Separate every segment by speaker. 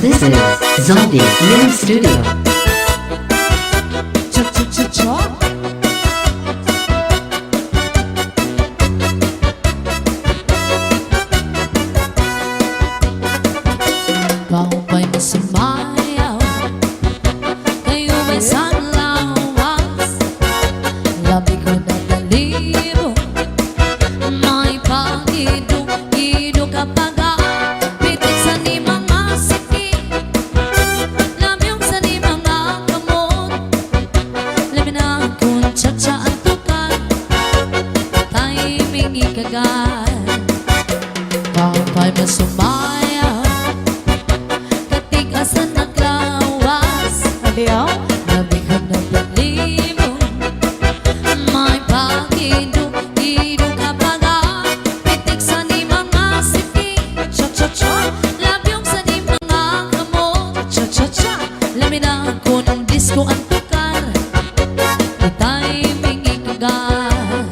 Speaker 1: This is Zombie Mini Studio.
Speaker 2: Kau may masumayaw, kayo may sanlawas, labi ko na dalibo, may pag-idog-idog kapag pitik sa ni mga siki, labyong sa ni mga kamot, labi na kung tsa-tsa ang tukan, timing ikagan. Kau may masumayaw, katigasan ng lawas, nabighan ng balimo, may pag-idog-idog kapag pitik sa ni mga siki, cha-cha-cha, labyong sa ni mga kamot, cha-cha-cha, lamin kung disco ang tukar, di timing ikagan,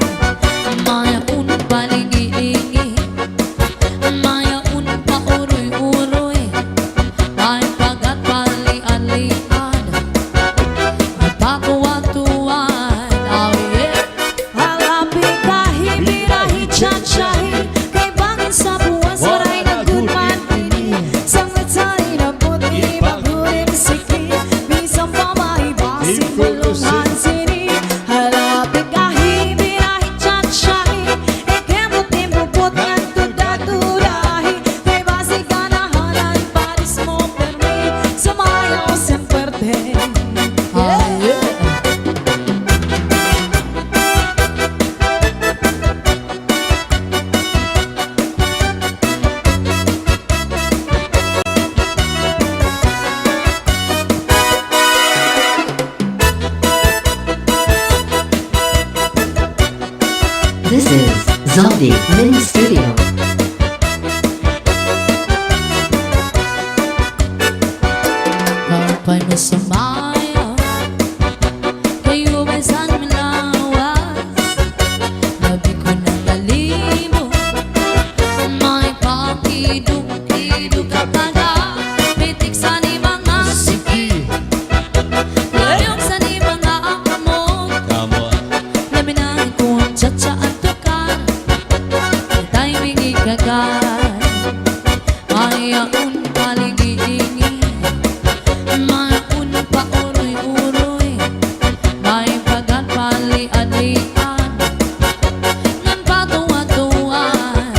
Speaker 2: maya unang palingi-lingi, maya unang pauroy-uroy, may pagat pali-alian, may pakuwatuan, oh yeah.
Speaker 3: Halapi kahit birahi tsa-tsahi, kay bangin sa buwan saray na gudman ini, sangat sari na puti bagurin siki, bisang pamahibasin bulungan sini. Halapi kahit birahi tsa-tsahi, ikemot-imupot nga tuda-tudahi, kay basi ganahanan paris mo permi, sumayaw semperte.
Speaker 2: Ah, yeah.
Speaker 1: This is Zombie Mini Studio.
Speaker 2: Kapay mo sumayaw, kayo may sanlawas, labi ko ng balimo, may pag-idog-idog kapag pitik sa ni mga siki, labyong sa ni mga kamot, lamin kung tsa-tsa ang tukar, di timing ikagan, maya un palingi-lingi, may unang pauroy-uroy, may pagat pali-alian, ngan patuwa-tuwan.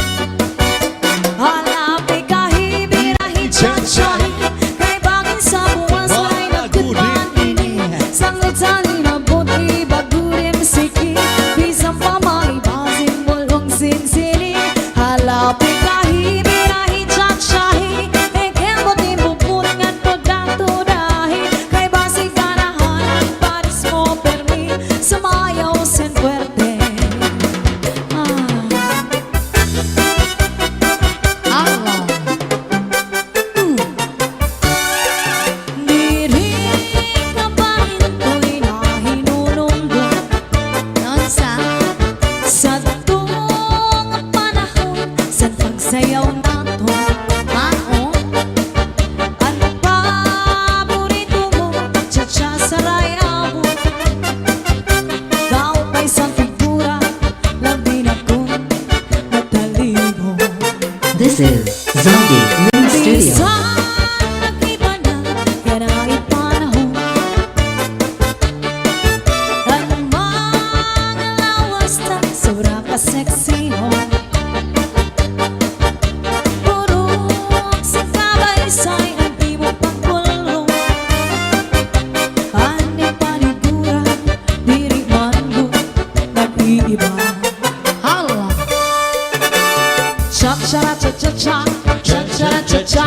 Speaker 3: Halapi kahit birahi tsa-tsahi, kay bangin sa buwan saray na gudman ini, sangat sari na puti bagurin siki, bisang pamahibasin bulong sinsini. Halapi kahit birahi tsa-tsahi, ikemot-imupot nga tuda-tudahi, kay basi ganahanan paris mo permi, sumayaw sen puerte.
Speaker 2: Allah,
Speaker 3: Diri ka bangin ko'y nahinulunggong
Speaker 2: nonsa,
Speaker 3: sa tuong panahon sa pagsayaw nato.
Speaker 2: mao,
Speaker 3: Ano paborito mo? Cha-cha saray amo. Daw pa'y isang figura, labi na kong natalimo.
Speaker 1: This is Zombie Mini Studio.
Speaker 3: Bisang nag-iba na ganay panahon, ang mga lawas na sobra ka-sexy ho. Puro sa kabaysay ang di mo pagkulong, ani panigura, diri man mo nag-iiba.
Speaker 2: Allah,
Speaker 3: Cha-cha-cha-cha-cha, cha-cha-cha-cha-cha,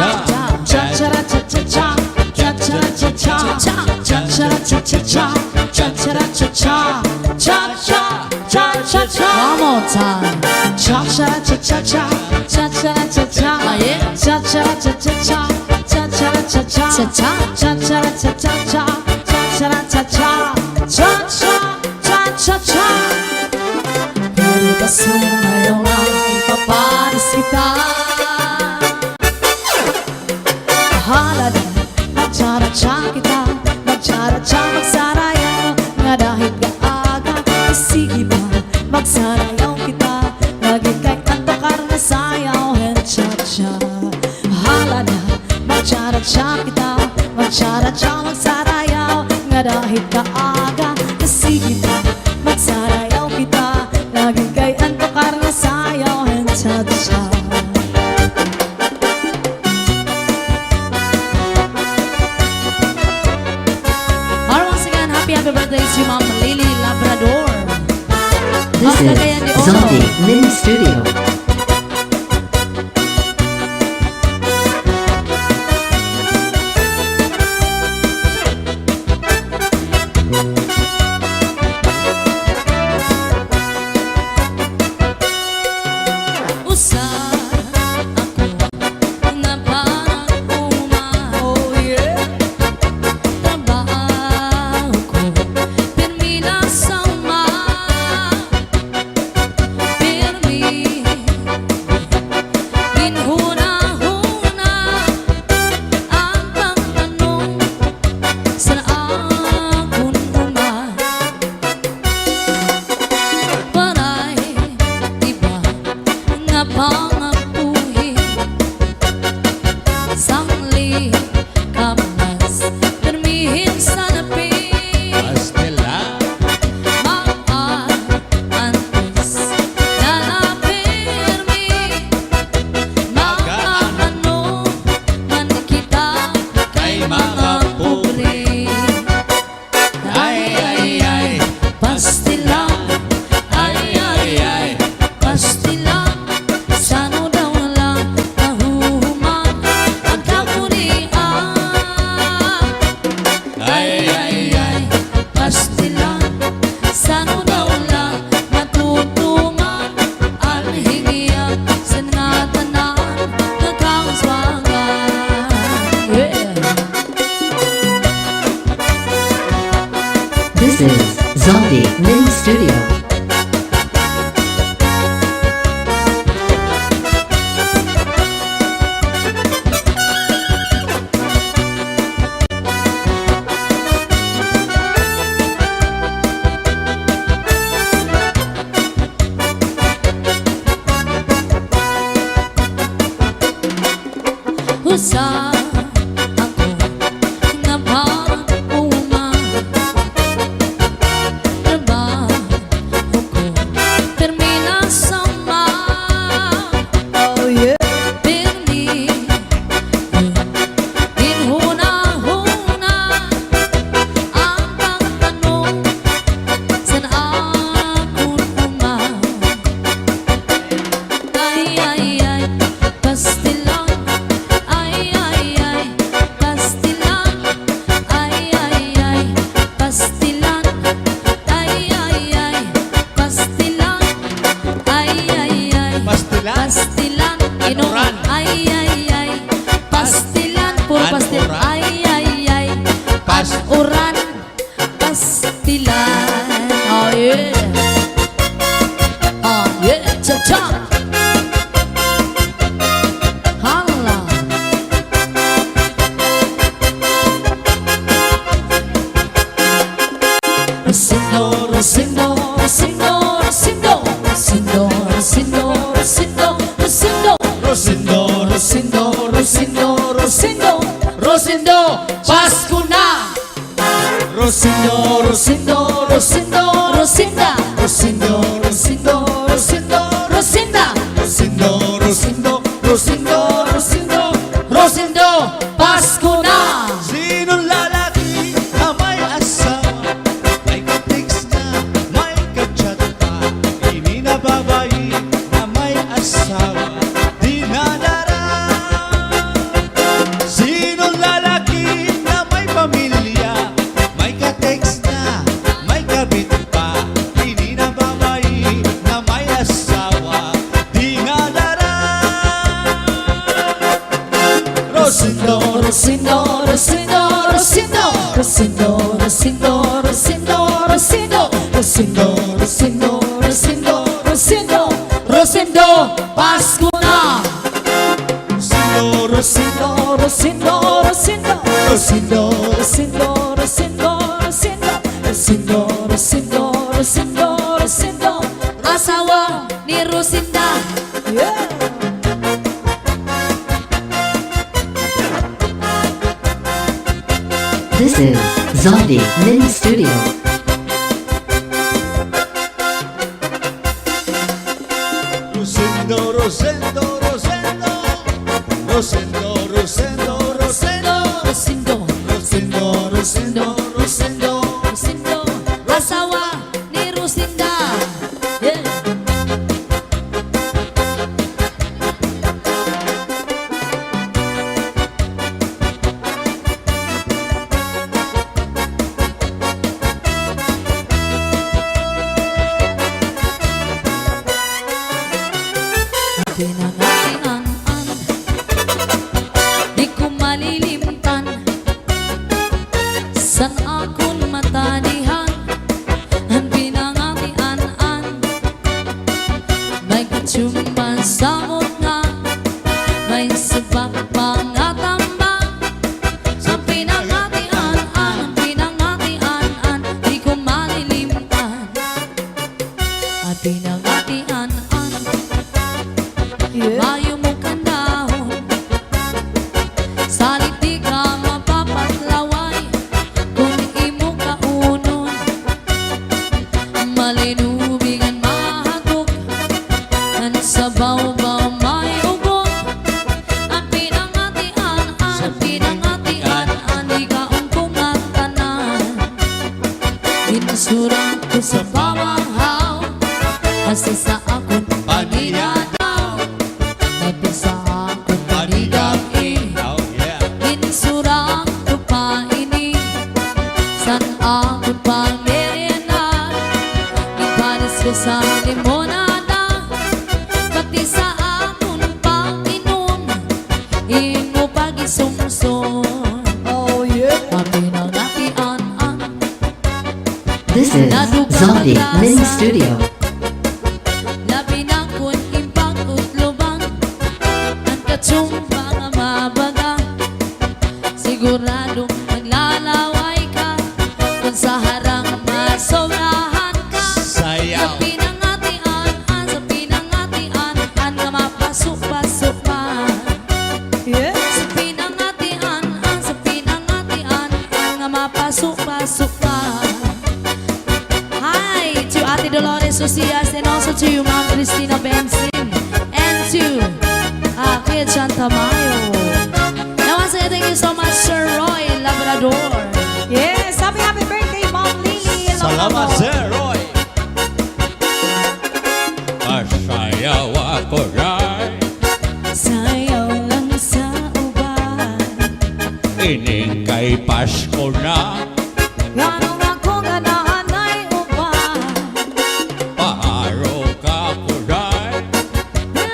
Speaker 3: cha-cha-cha-cha-cha, cha-cha-cha-cha, cha-cha-cha-cha, cha-cha-cha-cha, cha-cha-cha-cha.
Speaker 2: one more time.
Speaker 3: Cha-cha-cha-cha-cha, cha-cha-cha-cha,
Speaker 2: Ah, yeah.
Speaker 3: cha-cha-cha-cha-cha, cha-cha-cha-cha,
Speaker 2: Cha-cha.
Speaker 3: cha-cha-cha-cha-cha, cha-cha-cha-cha, cha-cha-cha-cha. Pero ba sumayaw ay paparis kita? Mahal halala magtsara-tsa kita, magtsara-tsa magsarayaw nga dahil kaaga sige ba magsarayaw kita lagi kay antokar na sayaw and cha-cha halala magtsara-tsa kita, magtsara-tsa magsarayaw nga dahil kaaga sige ba magsarayaw kita lagi kay antokar na sayaw and cha-cha.
Speaker 2: Happy birthday si Ma'am Lily Labrador.
Speaker 1: This
Speaker 2: Cagayan de
Speaker 1: is
Speaker 2: Oro.
Speaker 1: Zombie Mini Studio.
Speaker 2: Usa ako na parang
Speaker 3: Oh yeah.
Speaker 2: trabaho ko pirmi na sa pirmi binhuna-huna ang pagtanong sa akong uma paray iba nga pangapuhin sangli kamas permihin sa lapit
Speaker 4: Pastela,
Speaker 2: antes na napirmi maano man kita kay mga pobre ay pastilang ay pastilang sano daw lang nahuhuman ang kapurian ay pastilang sano daw lang matutuman ang hingyan sa nga tanan nagkauswangan.
Speaker 1: This is Zombie Mini Studio.
Speaker 2: Usa ako na parang uma trabaho ko termina sa
Speaker 3: Oh yeah.
Speaker 2: pirmi binhuna-huna ang pagtanong sa akong uma ay pastilang pastilan pastilan pastilan
Speaker 4: pastila,
Speaker 2: pastilan inom
Speaker 4: Anuran.
Speaker 2: pastilan puro pastil
Speaker 4: Anuran.
Speaker 2: uran pastilan oh yeah cha-cha hala Rosindo, Rosindo, Rosindo, Rosindo, Rosindo, Rosindo, Rosindo, Rosindo,
Speaker 4: Rosindo,
Speaker 2: Rosindo, Rosindo, Rosindo, Rosindo, Pasko na!
Speaker 4: Rosindo,
Speaker 2: Rosindo, Rosindo, Rosinda, Rosindo, Rosindo, Rosindo, Rosinda,
Speaker 4: Rosindo,
Speaker 2: Rosindo, Rosindo, Rosindo, Rosindo, Pasko na!
Speaker 4: Sinong lalaki na may asawa, may ka-text na, may ka-chat pa, hindi na babae na may asawa, di nadara. Sinong lalaki na may pamilya, may ka-text na, may kabit pa, hindi na babae na may asawa, di nadara. Rosindo,
Speaker 2: Rosindo, Rosindo, Rosindo, Rosindo, Rosindo, Rosindo, Rosindo, Rosindo, Rosindo, Rosindo, Rosindo, Rosindo, Pasko na!
Speaker 4: Rosindo,
Speaker 2: Rosindo, Rosindo, Rosindo, Rosindo, Rosindo, Rosindo, Rosindo, Rosindo, Rosindo, Rosindo, Rosindo.
Speaker 3: Asawa ni Rosinda.
Speaker 2: Yeah.
Speaker 1: This is Zombie Mini Studio.
Speaker 4: Rosendo, Rosendo, Rosendo, Rosendo, Rosendo, Rosendo,
Speaker 2: Rosindo,
Speaker 4: Rosendo, Rosendo, Rosendo.
Speaker 2: Rosindo.
Speaker 3: Asawa ni Rosinda.
Speaker 2: Yeah.
Speaker 3: Pinangatian, di ko malilimtan. San akong matanihan, ang pinangatian, may katsumban sa mukha, may sabak pangatambang. Ang pinangatian, di ko malilimtan. At pinangatian,
Speaker 2: Yeah.
Speaker 3: mayo mo kanahon, salit di ka mapapatlaway, kung imo kaunon, malinubingan mahagok, ang sabaw-baw may ugot. Ang pinangatian, di ka ungkong at tanan, insurang ko sa pamanghaw, kasi sa akong paninadaw, may sa akong paligag-i.
Speaker 4: Oh yeah.
Speaker 3: Insurang ko pa ini, san akong pangmerienda, ipanis ko sa limonada, pati sa akong panginom, imo pag-isumson.
Speaker 2: Oh yeah.
Speaker 3: Ang pinangatian,
Speaker 1: This is Zombie Mini Studio.
Speaker 3: labi na kun impang utlubang, ang katsumba nga mabaga, siguradong maglalaway ka, kung sa harang masobrahan ka.
Speaker 4: Sayaw.
Speaker 3: Sa pinangatian, nga mapasok-pasok pa.
Speaker 2: Yeah.
Speaker 3: Sa pinangatian, nga mapasok-pasok pa. Hi to Ate Dolores Ocias and also to you, Ma'am Cristina Benson, and to Kuya John Tamayo. Now once again, thank you so much, Sir Roy Labrador.
Speaker 2: Yes. Happy birthday, Mom Lily.
Speaker 4: Salamat, Sir Roy. Masayaw ako rin,
Speaker 3: Sayaw lang sa uban,
Speaker 4: ining kay Pasko na,
Speaker 3: ganong ako nga naanay uban.
Speaker 4: paharo ka ko rin.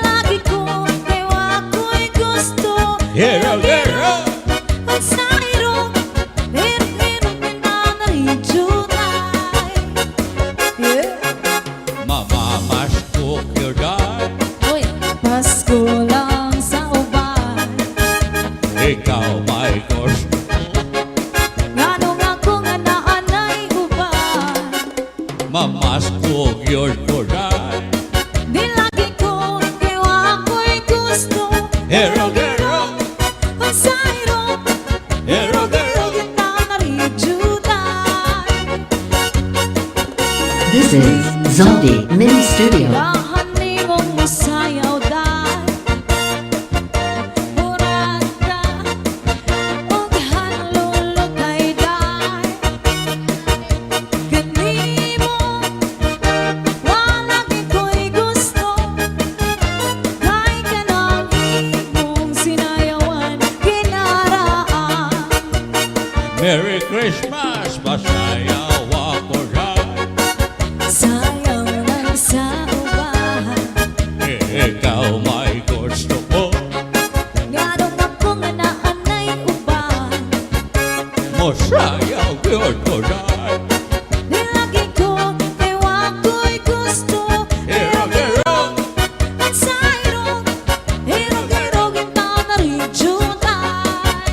Speaker 3: Lagi ko, ewa ko'y gusto.
Speaker 4: Hero, hero.
Speaker 3: Ang sayro, hirap-hirap pinanay-junay.
Speaker 2: Yeah.
Speaker 4: Mamamas ko rin,
Speaker 3: Uy, Pasko lang sa uban,
Speaker 4: ikaw may gusto.
Speaker 3: ganong ako nga naanay uban.
Speaker 4: Mamas ko yun ko rin.
Speaker 3: Di lagi ko, ewa ko'y gusto.
Speaker 4: Hero, hero.
Speaker 3: Ang sayro,
Speaker 4: Hero, hero.
Speaker 3: pinanay-junay.
Speaker 1: This is Zombie Mini Studio.
Speaker 3: Bahani mong masayaw dahil Murada Huwag hanlulog kay dahil Ganimo Walang iko'y gusto Kay kanang imong sinayawan Kinaraan.
Speaker 4: Merry Christmas, masayaw ako rin.
Speaker 3: Sayaw lang sa ubahan,
Speaker 4: Ikaw may gusto ko.
Speaker 3: ganong ako nga naanay uban.
Speaker 4: Masayaw yun ko rin.
Speaker 3: Di lagi ko, ewa ko'y gusto.
Speaker 4: Hero, hero.
Speaker 3: Ang sayro, hirog-hirog yung tanari junay.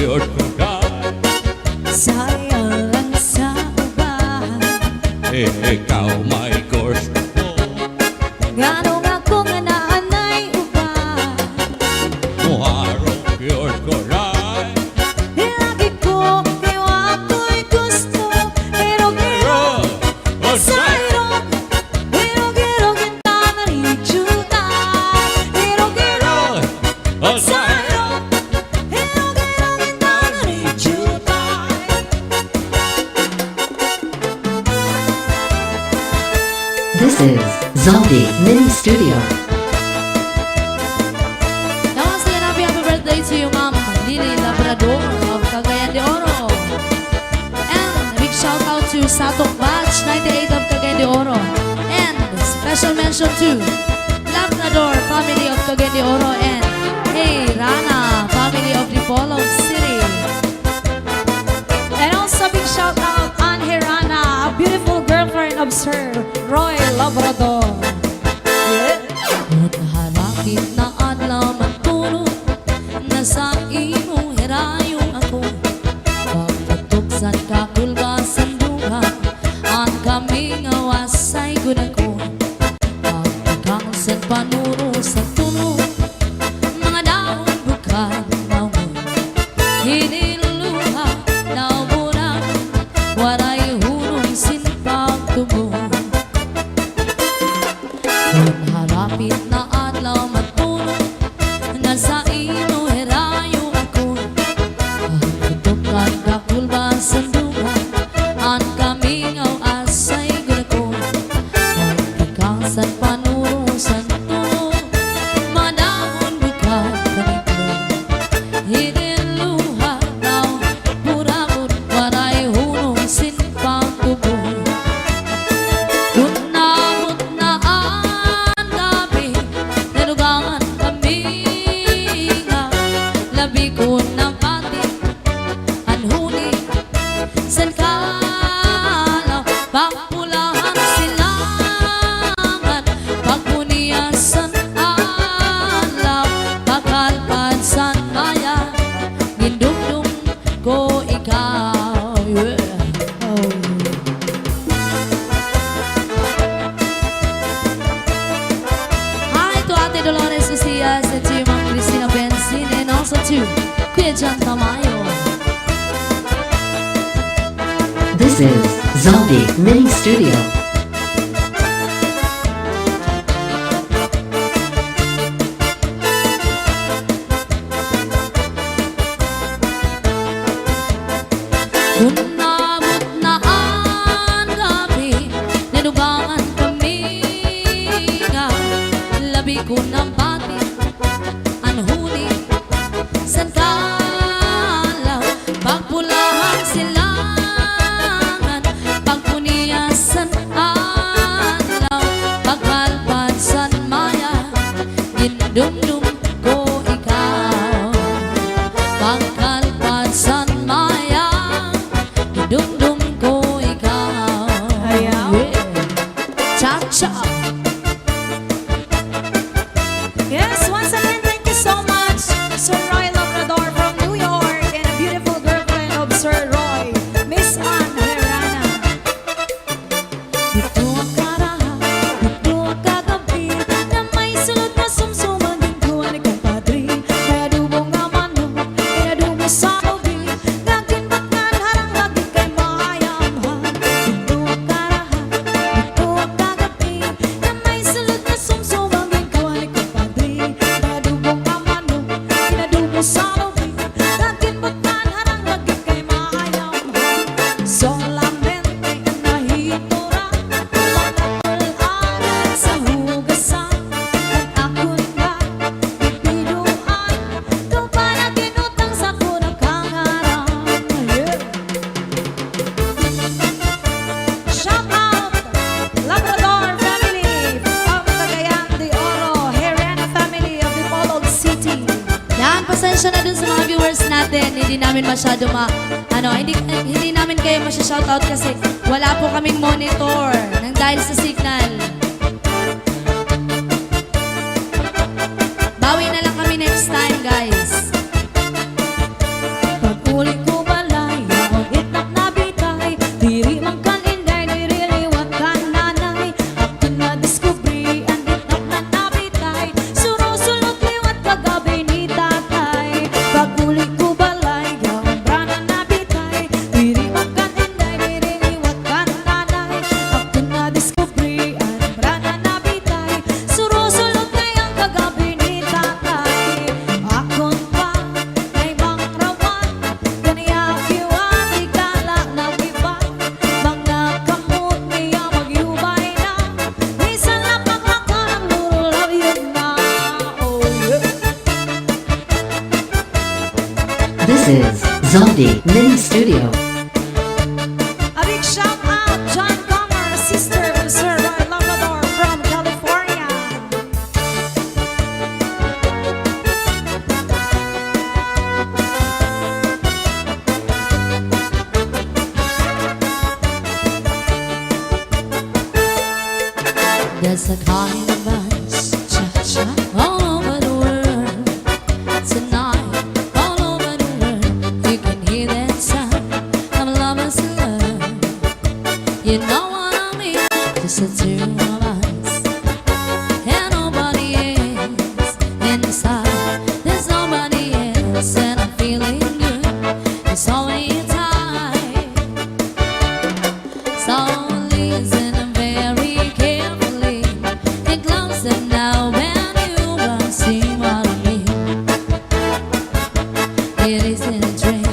Speaker 4: yun ko dahil
Speaker 3: Sayang lang sa uban.
Speaker 4: ikaw may gusto mo.
Speaker 3: Ganong ako nga naanay uban.
Speaker 4: Muharap yun ko dahil
Speaker 3: Lagi ko kayo ako'y gusto. Pero sayang, pero kita na rin juta. Pero sayang, pero kita na rin juta.
Speaker 1: This is Zombie Mini Studio.
Speaker 3: Once again, happy birthday to you, Ma'am Lily Labrador of Cagayan de Oro. And a big shout out to Satok Batch 98 of Cagayan de Oro. And special mention to Labrador family of Cagayan de Oro and Hey Rana family of Dipolog City.
Speaker 2: And also big shout out on Hirana, a beautiful girlfriend of Sir Roy Labrador. Yeah.
Speaker 3: At harapin na adlaw magtulog na sa imong hirayong ako. Pagpatuksan ka kulbasan duha ang kaming awasay gunako. Pagkakangsan panuro sa tunog mga daon bukal mawon. Hiniluluha na umurang waray hunong sinpang tubo. Kung harapit na adlaw matulog na sa ino herayo ako. Pagputukan ka kulbasan duha ang kamingaw asay gunako. Pagkakangsan panuro sa tunog manahon bukal kanito. Hiniluha daw buramot waray hunong sinpang tubo. Kunamot na ang gabi, nalugangan kami nga. Labi ko ng ating anhuni, san kalaw, pagpulahan silangan, pagpuniyasan alaw, pagkalpansan maya, gindumdum ko ikaw. Yeah. Hi to Ate Dolores Ucias and to Ma'am Cristina Benzin and also to Kuya John Tamayo.
Speaker 1: This is Zombie Mini Studio.
Speaker 3: Kunamot na ang gabi, nalugangan kami nga. Labi ko ng pati, anhuni, san kalaw, pagpulahan silangan, pagpuniyasan alaw, pagkalpansan maya, gindumdum ko ikaw. Pagkalpansan maya, gindumdum ko ikaw.
Speaker 2: Ayaw.
Speaker 3: Yeah. Cha-cha.
Speaker 2: Yes, once again, thank you so much, Sir Roy Labrador from New York, and a beautiful girlfriend of Sir Roy, Miss Ann Herrana.
Speaker 3: Dito ang karaha, dito ang kagabi, na may sulod na sumsuman din ko ang compadre.
Speaker 2: Kaya dubong naman mo, kaya dubong sa ubi, nagkinbakan harang lagi kay mayamhan.
Speaker 3: Dito ang karaha, dito ang kagabi, na may sulod na sumsuman din ko ang compadre.
Speaker 2: Kaya dubong naman mo, kaya dubong sa ubi, nagkinbakan harang lagi kay mayamhan. Solamente nahitura, pagkakularan sa hugasan, at ako na bibiluan, ito pa na tinutang sa kunang kangarang. Shout out, Labrador family of Cagayan de Oro, Herrana family of Dipolog City.
Speaker 3: Yan, pasensya na dun sa mga viewers natin. Hindi namin masyado hindi namin kayo masya-shoutout kasi wala po kaming monitor nang dahil sa signal. Bawi na lang kami next time, guys.
Speaker 2: Pag
Speaker 1: Zaldi Mini Studio.
Speaker 2: A big shout out, John Comer, sister of Sir Roy Labrador from California.
Speaker 3: There's a kind of us cha-cha all over the world tonight, all over the world. You can hear that sound of lovers in love. You know what I mean? Just the two of us and nobody else inside. There's nobody else, and I'm feeling good. It's only time. So listen very carefully. Get closer now when you will see what I mean. It isn't a dream.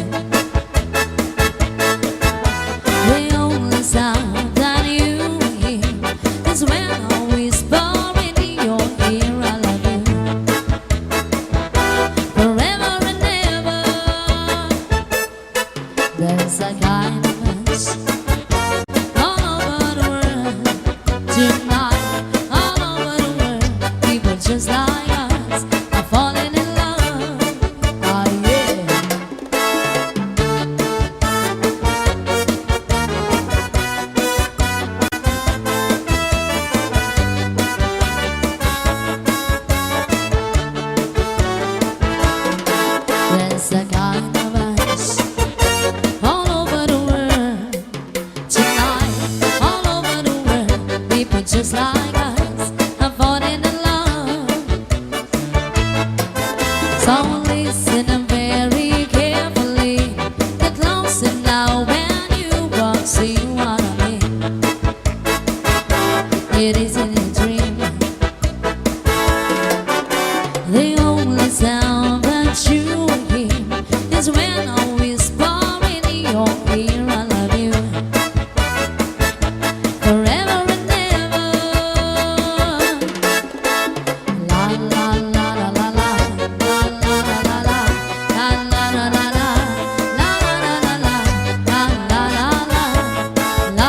Speaker 3: The only sound that you hear is when I whisper in your ear, I love you forever and ever. There's a kind of us all over the world tonight, all over the world. People just like us are falling in love. Oh yeah. There's a kind of us all over the world tonight, all over the world. People just like us are falling in love. So listen very carefully. Get closer now when you walk, see what I mean. It isn't a dream. The only sound that you hear is when I whisper in your ear, I love you forever and ever. La la la la la la, la la la la la, la la la la la, la la la la la, la la la la, la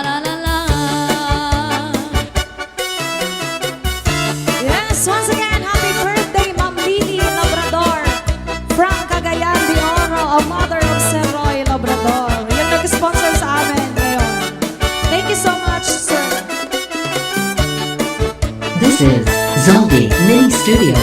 Speaker 3: la la la.
Speaker 2: Yes, once again, happy birthday, Ma'am Lily Labrador from Cagayan de Oro, a mother of Sir Roy Labrador. Yung nag-sponsor sa amin ngayon. Thank you so much, sir.
Speaker 1: This is Zaldi Mini Studio.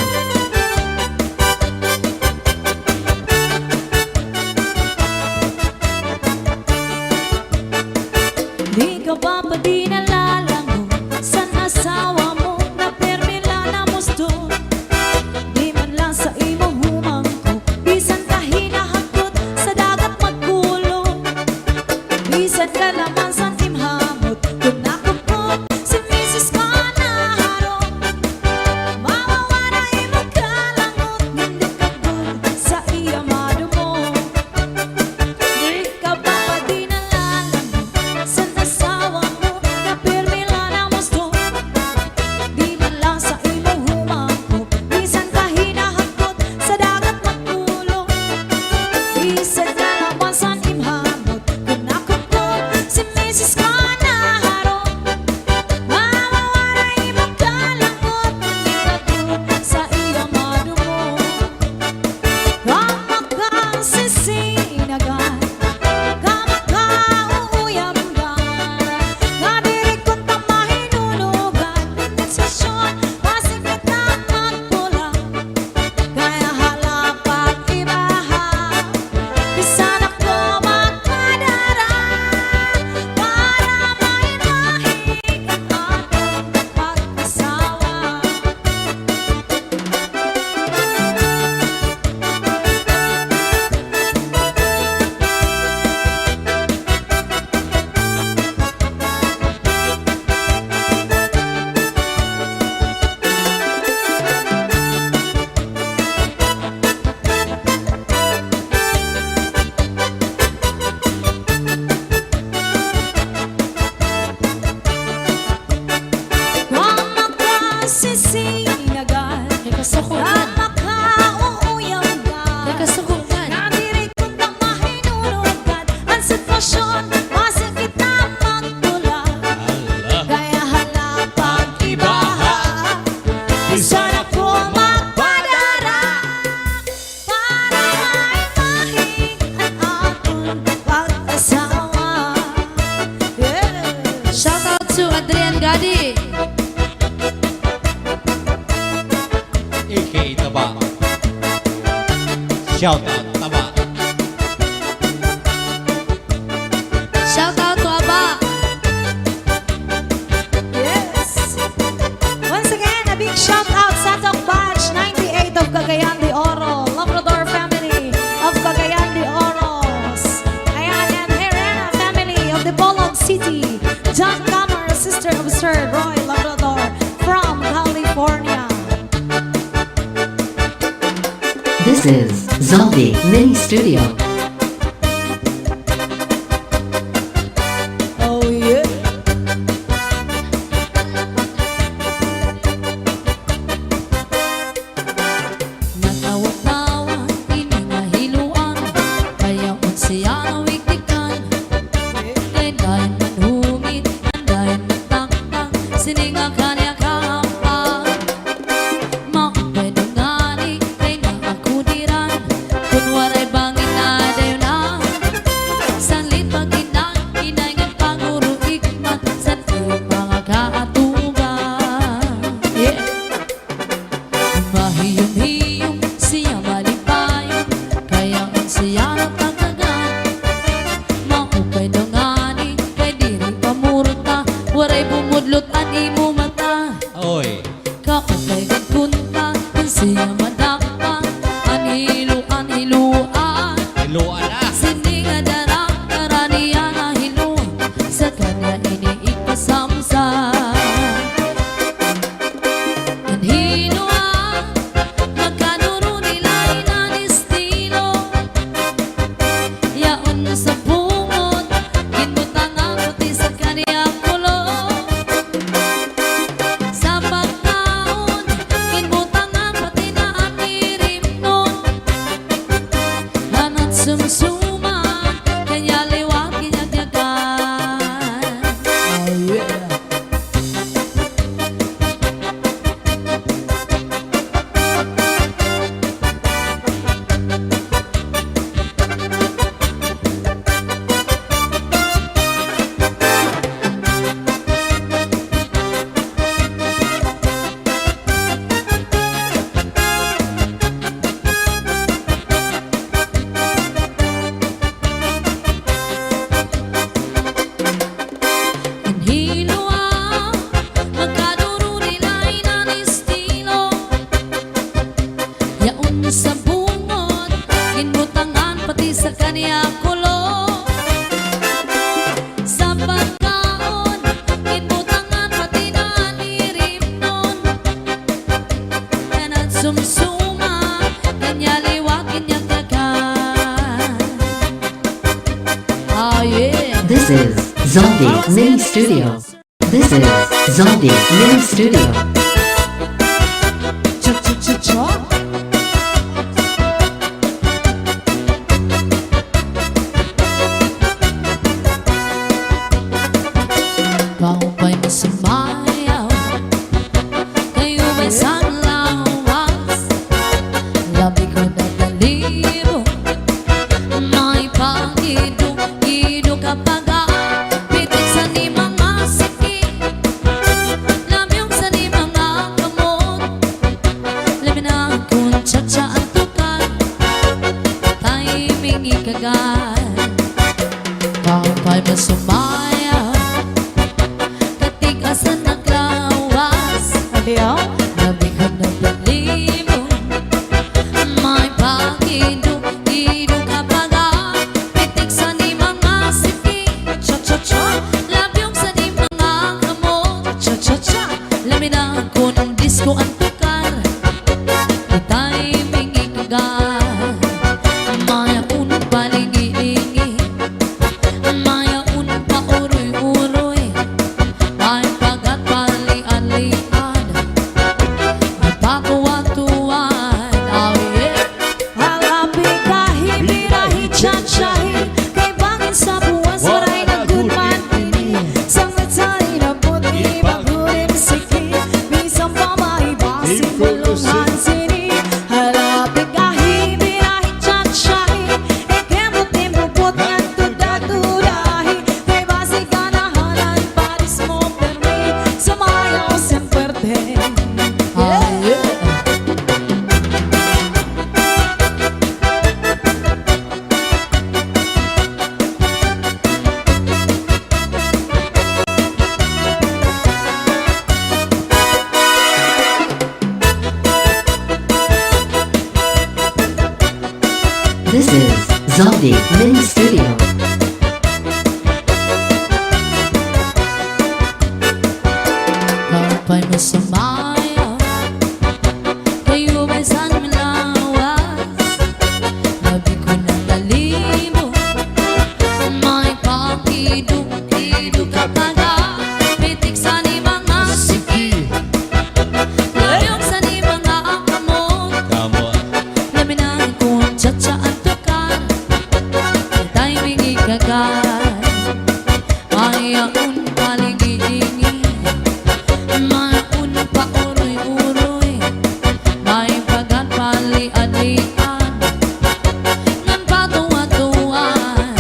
Speaker 2: Di ka ba pa di nalalago sa asawa mo na permila na musto? Di man lang sa imo humangko, bisan ka hinahakot sa dagat magkulong. Bisan ka laman sa timhamot, kung nakupot si Mrs. ka na harong. Mawawala imo kalangot, hindi ka good sa iya madumo. Di ka ba pa di nalalago sa asawa mo na permila na musto? Di man lang sa imo humangko, bisan ka hinahakot sa dagat magkulong. Bisan ka laman sa timhamot, kung nakupot si Mrs. emosyon, masakit na magtulad.
Speaker 4: Ala,
Speaker 2: Kaya hala pag-ibaha, isa na ko magpadara. Para maimahin ang aking pag-asawa. Yeah.
Speaker 3: Shout out to Adrian Gadi.
Speaker 4: A.K.A. Taba. Shout out, Taba.
Speaker 3: Shout out to Aba.
Speaker 2: Yes. Once again, a big shout out sa Tok Batch 98 of Cagayan de Oro, Labrador family of Cagayan de Oros. Ayan, and Herrera family of the Bolog City. John Camer, sister of Sir Roy Labrador from California.
Speaker 1: This is Zombie Mini Studio.
Speaker 2: Oh yeah.
Speaker 3: Natawa-tawa, ininahiluan, kaya unsiya na wiktikan. Kay dahil manhumit, dahil matangtang, sininga kanya kahampang. Makapwede nga ni, kay nakakudiran, kunwaray bangin na dayo na. Sanlit pag-inang, inayngan pag-uruikman, sa mga kaatuban. Yeah. Mahiyong-hiyong siya malipayon, kaya ang siya natagagan. Maupay na nga ni, kay diri pamurta, waray bumudlot an imo mata.
Speaker 4: Oy,
Speaker 3: Kaupay gagkunta, ang siya madakpa, anhiluan.
Speaker 4: iluan na.
Speaker 3: Sininga darang karaniya na hilo, sa kanya iniipasamsa. Ang hinuan, magkanuro nila inanistilo. Yaon sa bungot, ginbutang ang puti sa kanya kulo. Sa pagkaon, ginbutang ang pati na ang irim nun. Hanat sumsuma, kanya liwag ginyagyagan. Oh yeah. Ang hinuan, magkaduro nila inanistilo. Yaon sa bungot, ginbutangan pati sa kanya kulo. Sa pagkaon, ginbutangan pati na nirim nun. Kanat sumsuma, kanya liwag ginyagyagan. Ah yeah.
Speaker 1: This is Zombie Mini Studio. This is Zombie Mini Studio.
Speaker 2: Cha-cha-cha-cha.
Speaker 3: Kaupay masumayaw, kayo may sanlawas. Labi ko na dalibo, may pag-ido kapag pitik sa ni mga sikit. Lamyong sa ni mga kamot, labi na kung tsa-tsa ang tukad, timing ikagan. Kaupay masumayaw, katigas na naglawas.
Speaker 2: Adiyaw.
Speaker 3: Nabighan na balimo, may pag-ido kapag pitik sa ni mga siki.
Speaker 2: Cha-cha-cha.
Speaker 3: Labyong sa ni mga kamot,
Speaker 2: Cha-cha-cha.
Speaker 3: lamin na kung disco ang tukar, itay mingi kagan. Maya unong palingi-lingi, maya unong
Speaker 1: Zombie Mini Studio.
Speaker 3: Kapay mo sumaya, kayo ba'y saan malawas? Labi ko ng talimo, may pakiduk-iduk kapaga. Pitik sa ni mga siki, layok sa ni mga kamot. Laminahin ko ang tsatsaan tukan, tayo may ikagan. May akong paligidingin, maun pa uroy-uroy, may pagan pali-adlian, ngan patuwa-tuwan.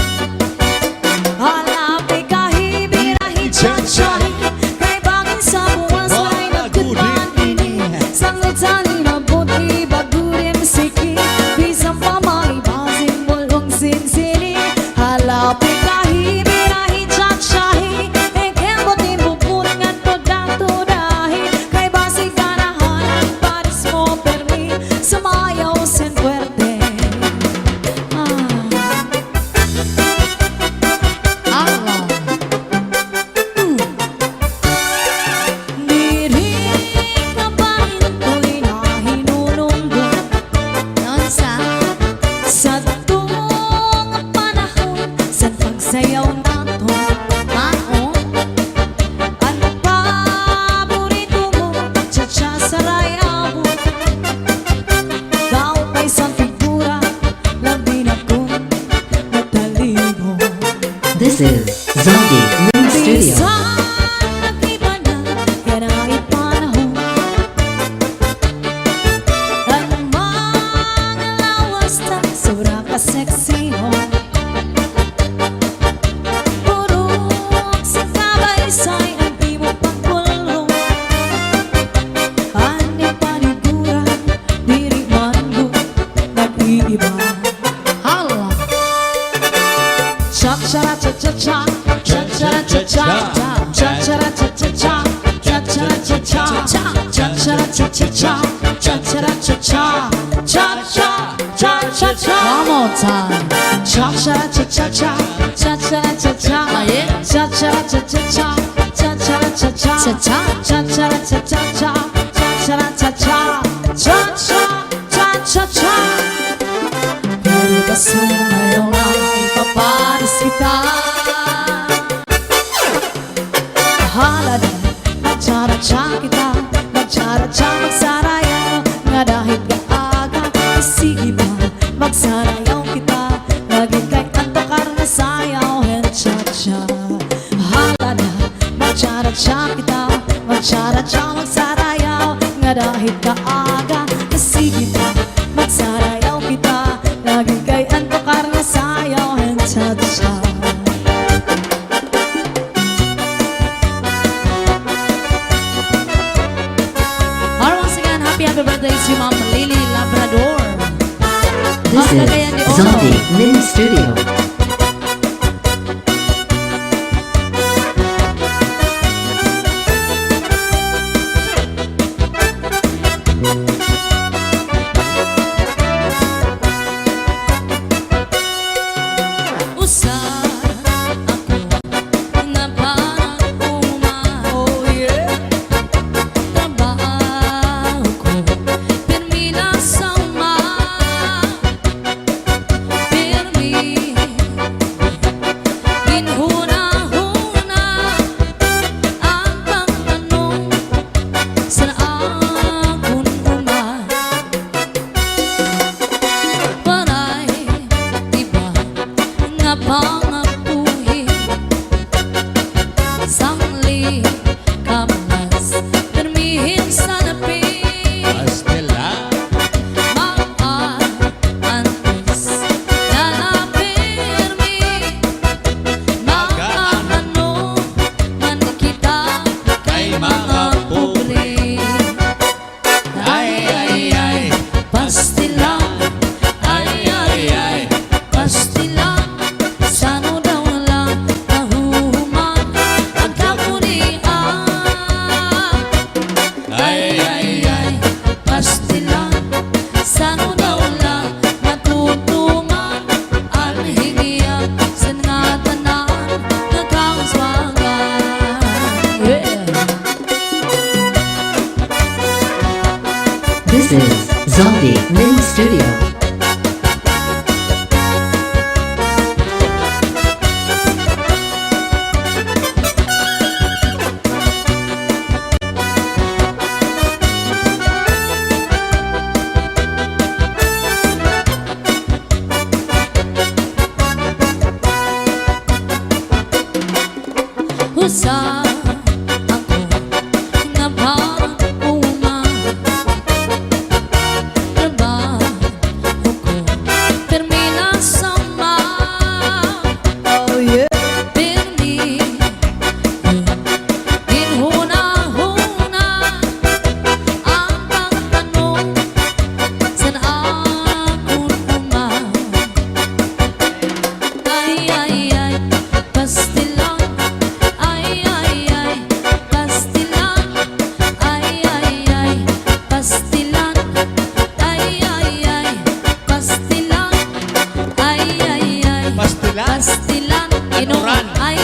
Speaker 2: Halapi kahibirahi tsatsay, kay bangin sa buwas ay nagkutan ini. Sangot sa linabot ibagurim siki, bisang pamaibasin bulong sinsini. Halapi kahibirahi tsatsay, ekembot ibubut ngan podang-tudahi, kay basi kanahanan paris mo permi, sumayaw sen fuerte.
Speaker 3: Allah,
Speaker 2: Diri ka bangin ko'y nahinulunggot
Speaker 3: nonsa,
Speaker 2: sa tuong panahon sa pagsayaw nato.
Speaker 3: maon,
Speaker 2: Ang paborito mo, tsa-tsa sa rayaw. Daw kay sa figura, labi na kong nataligo.
Speaker 1: This is Zombie Mini Studio.
Speaker 2: Bisan nag-iba na, yan ang ipanahon. Ang mga lawas na sobra ka-sexy ho. Purok sa kabaysay ang di mo pagkulong. Ani paniguran, diri man ko nag-iiba.
Speaker 3: Allah,
Speaker 2: Cha-cha-ra-cha-cha-cha, cha-cha-ra-cha-cha, cha-cha-ra-cha-cha-cha, cha-cha-ra-cha-cha, cha-cha-ra-cha-cha-cha, cha-cha-ra-cha-cha, cha-cha-cha-cha-cha.
Speaker 3: one more time.
Speaker 2: Cha-cha-ra-cha-cha-cha, cha-cha-ra-cha-cha,
Speaker 3: Aye.
Speaker 2: cha-cha-ra-cha-cha-cha, cha-cha-ra-cha-cha,
Speaker 3: Cha-cha.
Speaker 2: cha-cha-ra-cha-cha-cha, cha-cha-ra-cha-cha, cha-cha-cha-cha-cha. Pero basta ngayon ay ipaparis kita. Bahala na, magtsara-tsa kita, magtsara-tsa, magsarayaw, nga dahil kaaga, sige ba, magsarayaw kita, lagi kay antakar na sayaw, and cha-cha. Bahala na, magtsara-tsa kita, magtsara-tsa, magsarayaw, nga dahil kaaga, sige ba, magsarayaw kita, lagi kay antakar na sayaw, and cha-cha.
Speaker 3: Alright, once again, happy birthday to Ma'am Lily Labrador.
Speaker 1: This is Zombie Mini Studio.
Speaker 3: Usar ako na parang
Speaker 2: Oh yeah.
Speaker 3: trabaho ko, termina sa uma. Pirmi, ginhuna-huna ang pagtanong sa akong uma. Paray, iba nga pangapuhi, sangli kamas, permihin sa napin.
Speaker 4: Pastela,
Speaker 3: Antes na napirmi,
Speaker 1: Zombie Mini Studio.
Speaker 2: Usa ako nga parang uma. Trabaho ko termina sama.
Speaker 3: Oh yeah.
Speaker 2: Perdi ginhuna-huna ang pagtanong saan akong uma. Ay, pastilan. Ay, pastilan. Ay, pastilan. Ay, pastilan. Ay,
Speaker 4: Pastilan?
Speaker 2: pastilan.
Speaker 4: Anuran.
Speaker 2: Ay,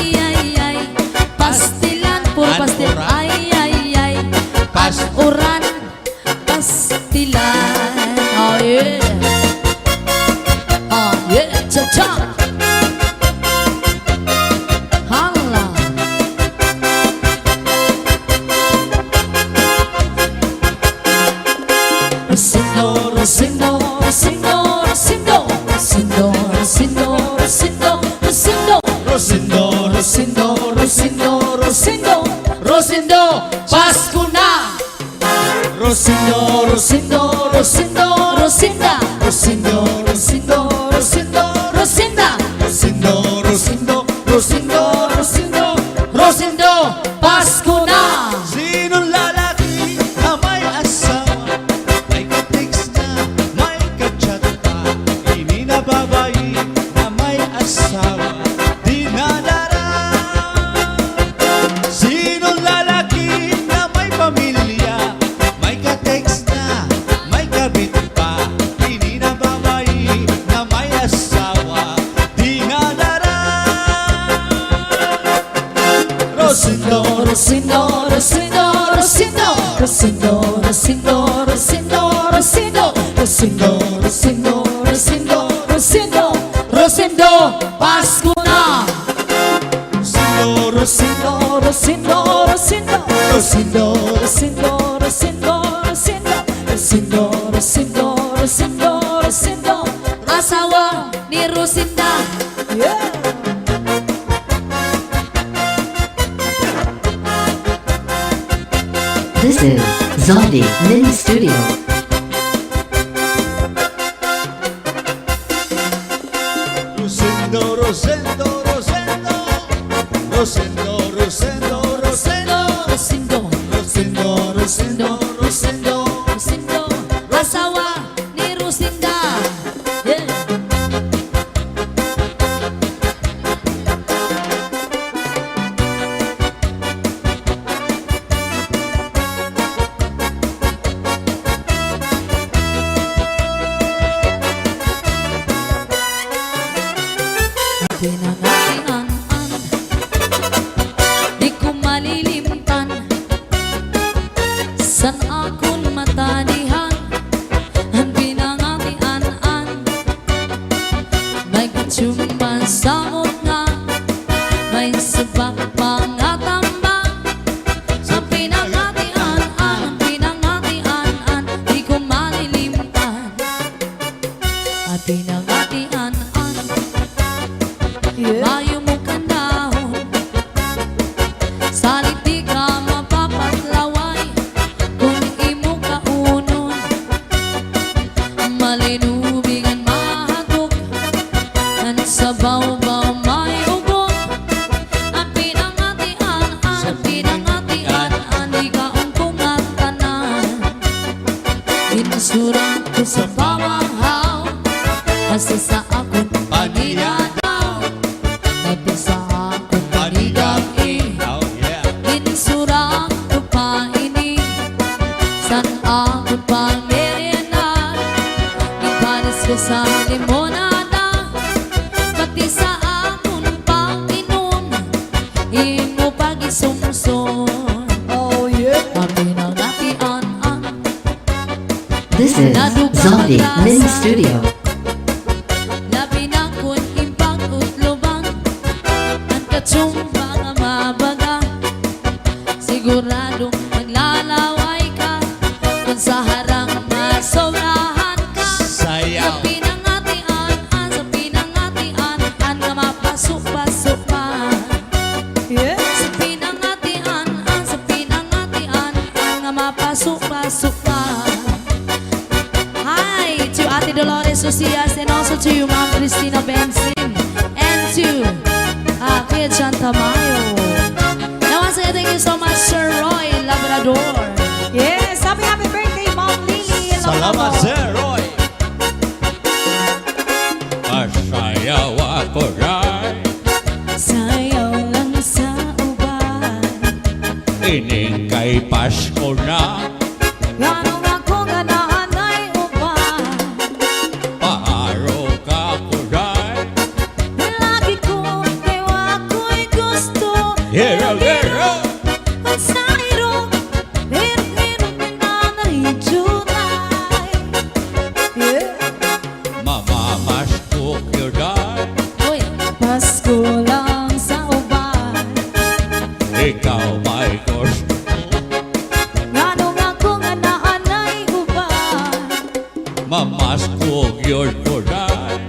Speaker 2: pastilan. Puro pastilan.
Speaker 4: Anuran.
Speaker 2: Ay, uran. Pastilan. Oh yeah. Oh yeah. Cha-cha. Hala. Rosindo, Rosindo, Rosindo, Rosindo, Rosindo, Rosindo, Rosindo, Rosindo,
Speaker 4: Rosindo,
Speaker 2: Rosindo, Rosindo, Rosindo, Rosindo, Pasko na!
Speaker 4: Rosindo,
Speaker 2: Rosindo, Rosindo, Rosinda, Rosindo, Rosindo, Rosindo, Rosinda,
Speaker 4: Rosindo,
Speaker 2: Rosindo, Rosindo, Rosindo, Rosindo, Pasko na!
Speaker 4: Sinong lalaki na may asawa, may ka-text na, may ka-chat pa, hindi na babae na may asawa, di nadara. Sinong lalaki na may pamilya, may ka-text na, may kabit pa, hindi na babae na may asawa, di nadara. Rosindo,
Speaker 2: Rosindo, Rosindo, Rosindo, Rosindo, Rosindo, Rosindo, Rosindo, Rosindo, Rosindo, Rosindo, Rosindo, Rosindo, Pasko na!
Speaker 4: Rosindo,
Speaker 2: Rosindo, Rosindo, Rosindo, Rosindo, Rosindo, Rosindo, Rosindo, Rosindo, Rosindo, Rosindo, Rosindo, asawa ni Rosinda.
Speaker 3: Yeah.
Speaker 1: This is Zombie Mini Studio.
Speaker 4: Rosendo, Rosendo, Rosendo, Rosendo, Rosendo, Rosendo,
Speaker 2: Rosindo,
Speaker 4: Rosendo, Rosendo,
Speaker 2: Rosindo, Rosindo, asawa ni Rosinda. Yeah. Pinangatian, di ko malilimtan. San akong matanihan, ang pinangatian, may katsumban sa mukha, may sabak pangatamba. Ang pinangatian, di ko malilimtan. At pinangatian,
Speaker 3: Yeah.
Speaker 2: bayo mo kanahon, salit di ka mapapatlaway, kung imo kaunon, malinubingan mahagok, ang sabaw-baw may ugot. Ang pinangatian, di ka ungkong at tanan, insurang ko sa pamanghaw, kasi sa akong paninadaw. Sa akong paligid,
Speaker 4: Oh yeah.
Speaker 2: insurang ko pa ini, san akong pangmerienda, ipanis ko sa limonada, pati sa akong panginom, imo pag-isumson.
Speaker 3: Oh yeah.
Speaker 2: Ang pinangatian,
Speaker 1: This is Zombie Mini Studio.
Speaker 2: Labi na kun impang utlubang ang katsumba nga mabaga. Siguradong maglalaway ka kung sa harang masobrahan ka.
Speaker 4: Sayaw.
Speaker 2: Sa pinangatian, sa pinangatian nga mapasok-pasok pa.
Speaker 3: Yeah.
Speaker 2: Sa pinangatian, nga mapasok-pasok pa. Hi to Ate Dolores Ocias and also to you, Ma'am Cristina Benson, and to Kuya John Tamayo. Now once again, thank you so much, Sir Roy Labrador.
Speaker 3: Yes, happy birthday, Mom Lily.
Speaker 4: Salamat, Sir Roy. Masayaw ako rin.
Speaker 2: Sayaw lang sa uban.
Speaker 4: Ining kay Pasko na.
Speaker 2: Ganong ako nga naanay uban.
Speaker 4: Paaro ka ko rin.
Speaker 2: Lagi ko, kaya ako'y gusto.
Speaker 4: Hero, hero.
Speaker 2: Ang sairo, pero pinanariyunay.
Speaker 3: Yeah.
Speaker 4: Mamamas ko rin.
Speaker 2: Uy, Pasko lang sa uban.
Speaker 4: Ikaw may gusto.
Speaker 2: Ganong ako nga naanay uban.
Speaker 4: Mamas ko yun ko rin.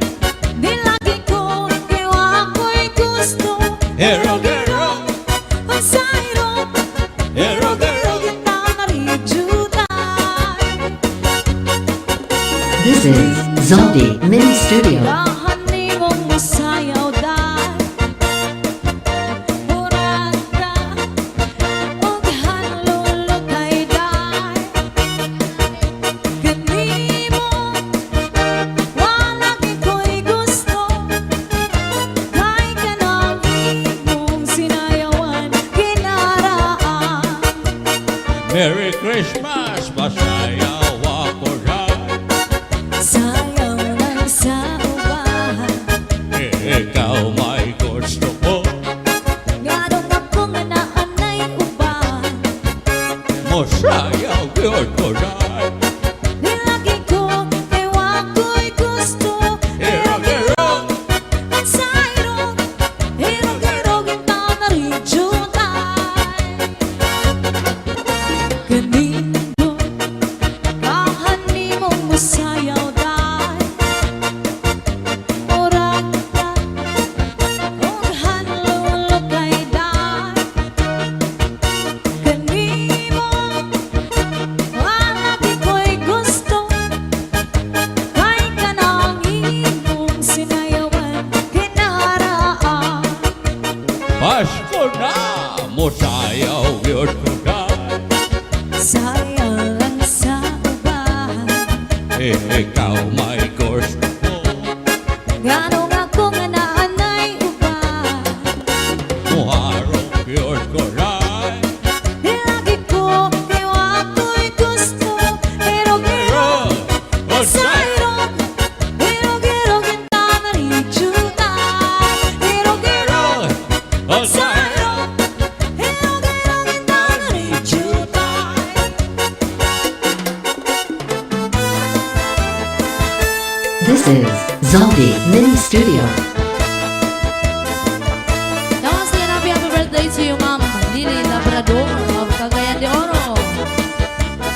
Speaker 2: Di lagi ko, kaya ako'y gusto.
Speaker 4: Hero, hero.
Speaker 2: Ang sairo,
Speaker 4: Hero, hero.
Speaker 2: pinanariyunay.
Speaker 1: This is Zombie Mini Studio.
Speaker 2: Kahani mong masayaw dahil murag ka ug hanlolo kay dahil kanimo wala ko'y gusto kay kanang imong sinayawan kinaraan.
Speaker 4: Merry Christmas. Masayaw ako rin.
Speaker 2: Sayaw lang sa uban.
Speaker 4: Ikaw may gusto ko.
Speaker 2: Ganong ako nga naanay uban.
Speaker 4: Masayaw yun ko rin.
Speaker 2: Nilagi ko, kaya ako'y gusto.
Speaker 4: Hero, hero.
Speaker 2: Ang sairo, hero, kita na rin Kanino, kahani mong masayaw dahil murag ka, ug hanlolo kay dahil kanimo wala ko'y gusto kay kanang imong sinayawan kinaraan.
Speaker 4: Pasko na. Masayaw yun ko rin.
Speaker 2: Sayang lang sa uban.
Speaker 4: Ikaw may gusto ko.
Speaker 2: Ganong ako nga naanay uban.
Speaker 4: Muharap yun ko rin.
Speaker 2: Lagi ko, kaya ako'y gusto. Hero,
Speaker 4: Ang
Speaker 2: sairo, hero, kita na rin Hero,
Speaker 4: Ang
Speaker 2: sairo, hero, kita na rin
Speaker 1: This is Zombie Mini Studio.
Speaker 2: Now, once again, happy birthday to you, Ma'am Lily Labrador of Cagayan de Oro.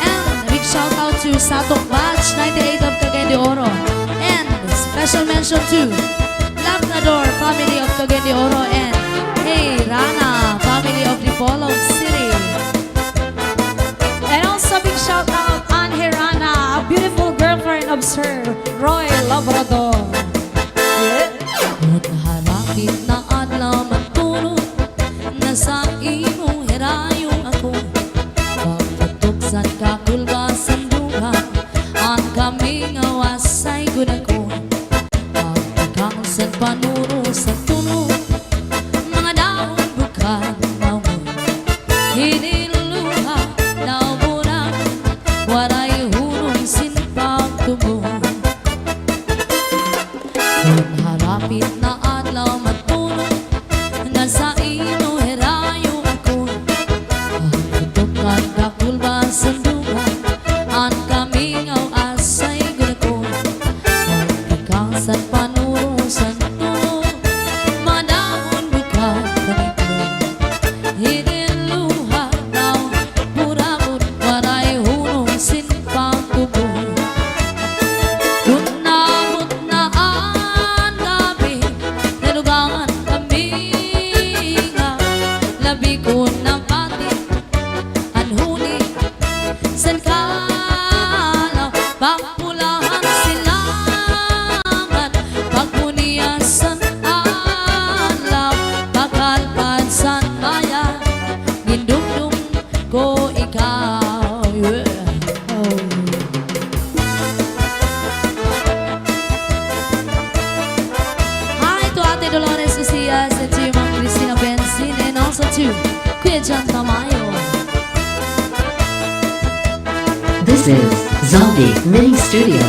Speaker 2: And a big shout out to Satong Batch 98 of Cagayan de Oro. And special mention to Labrador family of Cagayan de Oro and Hey Rana family of Dipolog City. And also big shout out on Hirana, a beautiful girlfriend of Sir Roy Labrador. At naharapit na adlaw matulog na sa imong hirayong ako. Pagpatuksan ka kulbasan duha ang kaming awasay gud ako. Pagkakangsan panuro sa tunog mga daon bukal mawon. Hiniluluha na muna waray hunong sinpag tubo. Kung harapit na adlaw matulog na sa ino herayo ako. Pagputukan ka kulbasan duha ang kamingaw asay gud ako. labi ko ng pati ang huni sa kalaw, pagpulahan silangan, pagmuniasan alaw, pagkalpad sa maya, gindumdum ko ikaw. Hi to Ate Dolores Ucias and to Ma'am Cristina Benzin and also to Kuya John Tamayo.
Speaker 1: This is Zombie Mini Studio.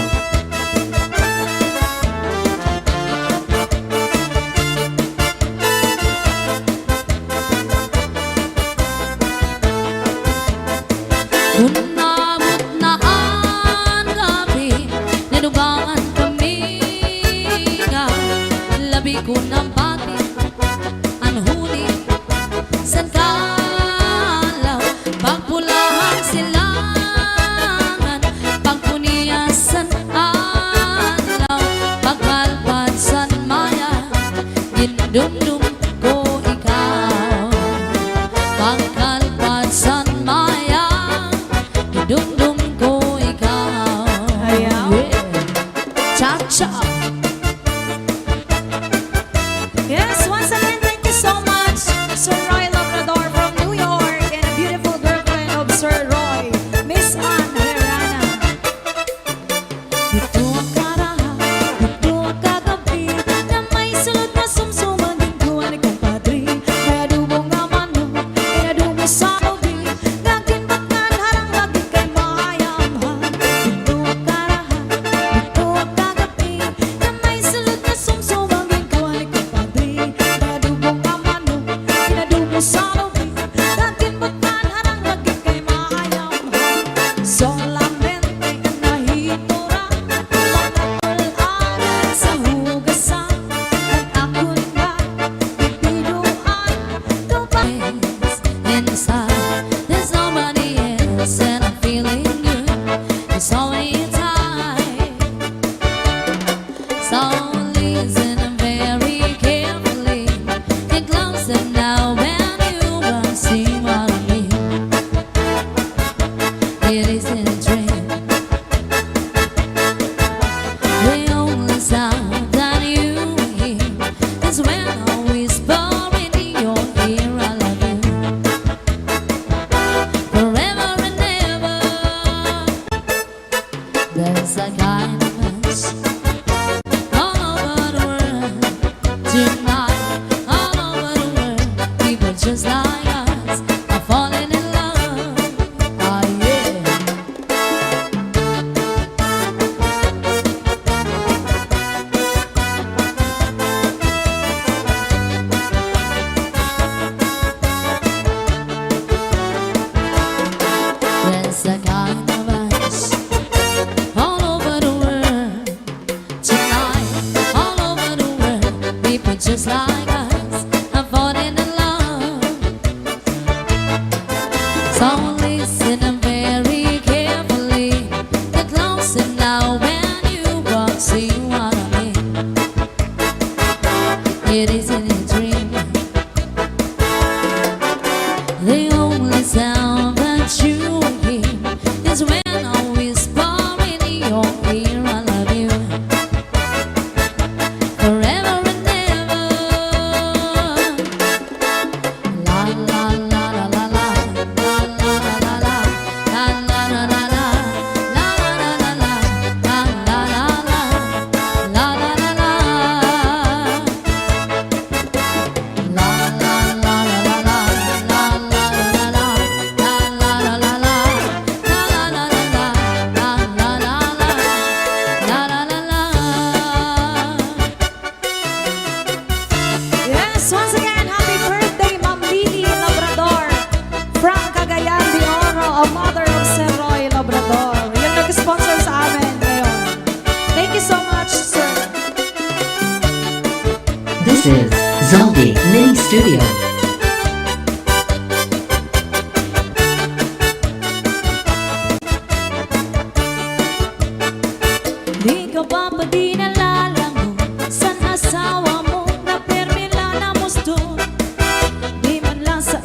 Speaker 2: Kung naabot na ang gabi, nanugangan kami nga, labi ko ng pati ang huni sa kalaw, pagpulahan silangan, pagpuniasan alaw, pagkalpad sa maya, gindumdum ko ikaw, pagkalpad sa maya, gindumdum ko ikaw.
Speaker 3: Ayaw.
Speaker 2: Cha-cha.
Speaker 3: Yes, once again, thank you so much, Sir Roy Labrador from New York, and a beautiful girlfriend of Sir Roy, Miss Ann Herrana.
Speaker 2: Ito ang karaha, ito ang kagabi, na may sulod na sumsuman din ko ang kumpadre. May adubong nga manok, may adubo sa ubi, gagin bakan harang lagi kay mayamhan. Ito ang karaha, ito ang kagabi, na may sulod na sumsuman din ko ang kumpadre. May adubong nga manok, may adubo sa ubi, gagin bakan harang lagi kay mayamhan.
Speaker 3: Solamente nahitura, makapal-aral sa hugasan, at ako na bibiruan, tumahin.
Speaker 2: Inside, there's nobody else, and I'm feeling good. It's always time. So listen very carefully. Get closer now when you will see what I mean. It isn't a dream. The only sound that you hear is when I whisper in your ear, I love you. Forever and ever, there's a kind of us all over the world tonight. All over the world, people just like us are falling in love. Oh yeah. There's a kind of us all over the world tonight. All over the world, people just like us are falling in love. So listen very carefully. Get closer now when you walk, see what I mean. It isn't a dream. The only sound that you hear is when I whisper in your ear, I love you. Forever and ever. La la la la la la, la la la la la, la la la la la, la la la la la, la la la la, la la la la. La la la la la la, la la la la la, la la la la la, la la la la la, la la la la, la la la la, la la la.
Speaker 3: Yes, once again, happy birthday, Ma'am Lily Labrador from Cagayan de Oro, a mother of Sir Roy Labrador. Yung nag-sponsor sa amin ngayon. Thank you so much, sir.
Speaker 1: This is Zombie Mini Studio.
Speaker 2: Di ka ba pa di nalalango sa asawa mo na permila na musto? Di man lang sa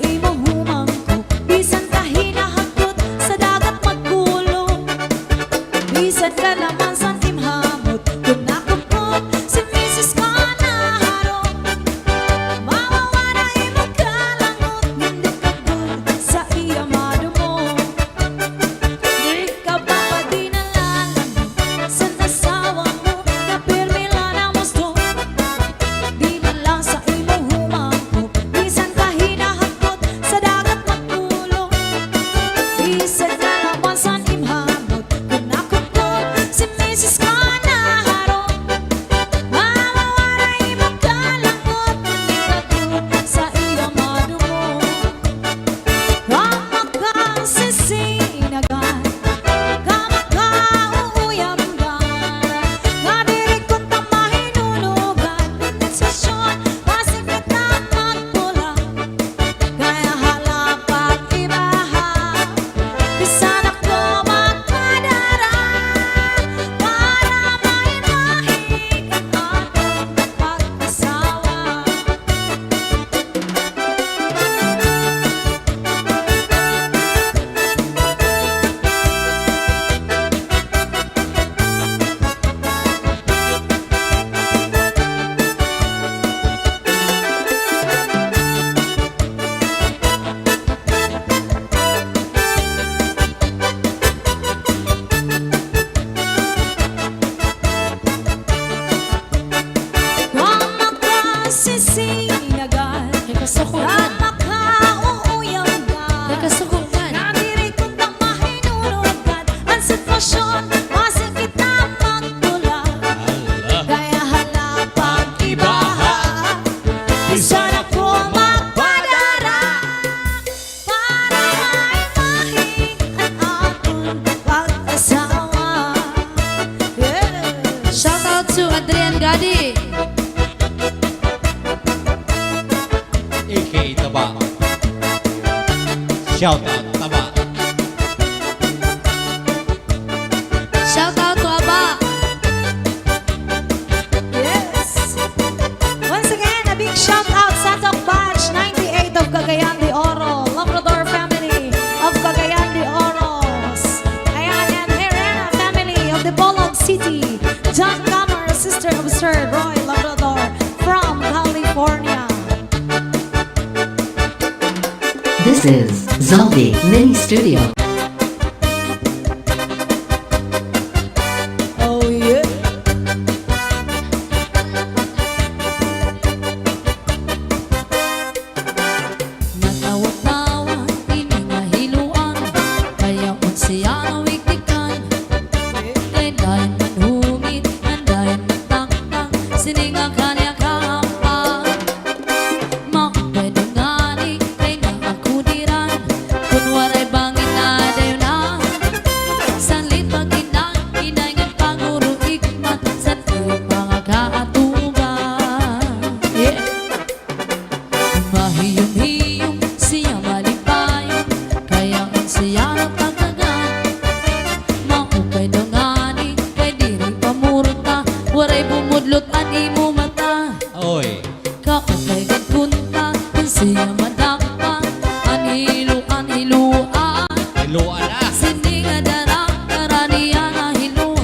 Speaker 4: shout out. Tama.
Speaker 3: Shout out to Aba.
Speaker 2: Yes! Once again, a big shout out sa Tok Batch 98 of Cagayan de Oro, Labrador family of Cagayan de Oros. Ayan, and Herrera family of the Bolog City. John Camer, sister of Sir Roy Labrador from California.
Speaker 1: This is Zombie Mini Studio.
Speaker 2: Oh yeah!
Speaker 3: Natawa-tawa, hinihiluan, kaya unsiya na wiktikan. Dayan manhumit, dayan matangtang, sininga kanya kahampa. Maupedungani, kay na ako diran, kunwaray bangin na dayo na. Sanlit pag-inang, inayngan panguro ikmat, sa tuyong mga kaatuban. Yeah! Mahiyong-hiyong siya malipayon, kaya ang siya nagtagagan. Maupay dungani, kay diri pamurta, waray bumudlot an imo mata.
Speaker 4: Oy.
Speaker 3: Kaupay gagkunta, ang siya madakpa, anhiluan.
Speaker 4: Iluan na.
Speaker 3: Sininga darang, karaniya na hilu,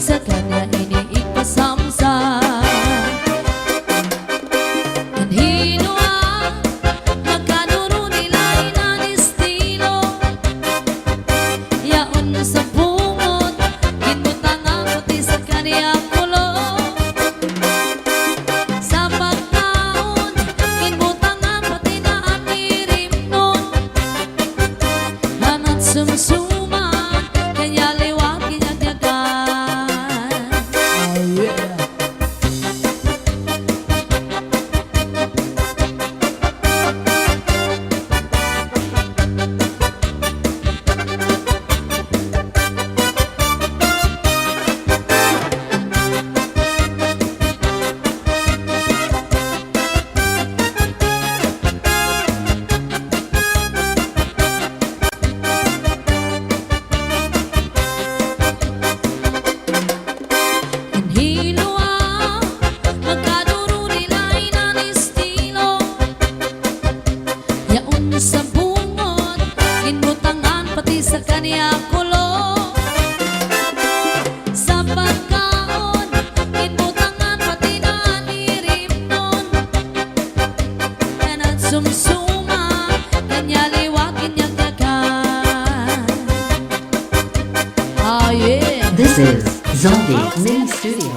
Speaker 3: sa kanya iniipasamsa. Anhiluan, magkanuro nila inanistilo. Yaon na sa bungot, kinbutang ang puti sa kanya kulo. Sa pagkaon, kinbutang ang pati na ang irim nun. Hanat sumsuman, kanya liwag kinyagyagan. Oh yeah! Hinhiluan, magkaduro nila inanistilo. Yaon sa bungot, kinbutangan pati sa kanya kulo. Sa pagkaon, kinbutangan pati na anirim nun. Kanat sumsuma, kanya liwag kinyagyagan. Ah yeah!
Speaker 1: This is Zombie Mini Studio.